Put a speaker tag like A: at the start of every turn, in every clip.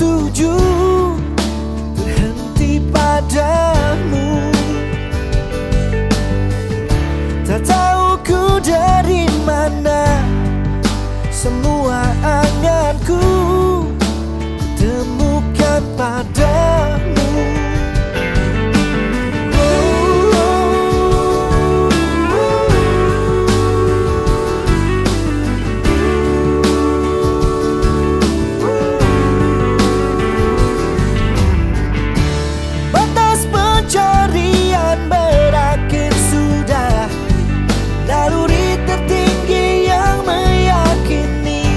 A: tuju berhenti padamu. Tak tahu ku dari mana semua anganku temukan padamu. Batas pencarian berakhir sudah, naluri tertinggi yang meyakini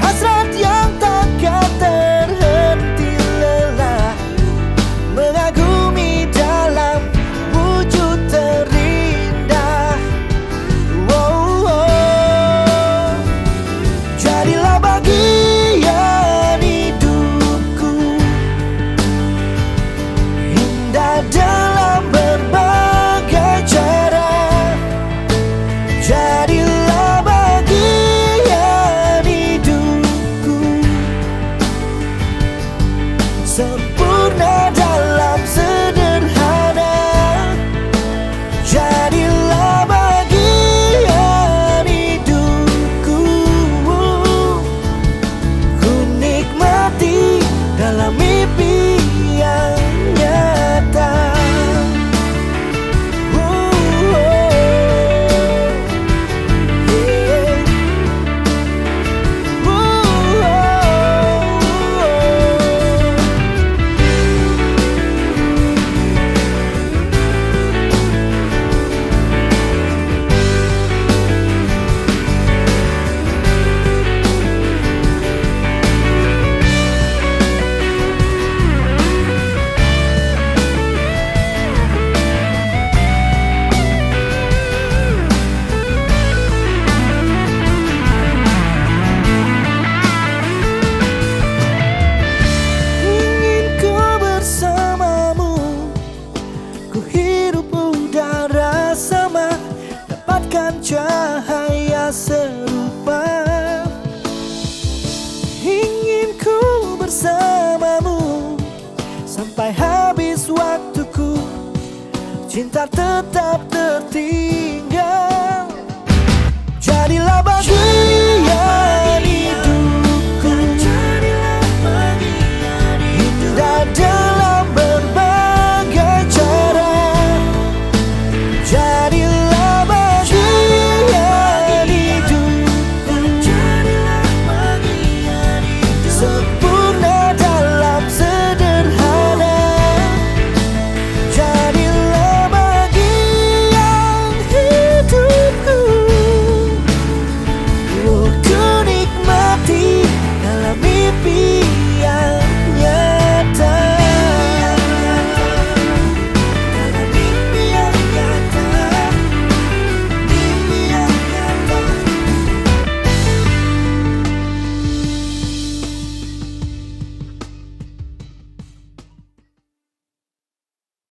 A: hasrat yang takkan terhenti lelah, mengagumi dalam wujud terindah. Jadilah bagian hidupku, indah dalam berbagai cara. Jadilah bagian hidupku, sempurna dalam sederhana. Jadilah bagian hidupku, ku nikmati dalam mimpi yang nyata. Cahaya serupa, ingin ku bersamamu sampai habis waktuku. Cinta tetap tertinggal. Jadilah bagian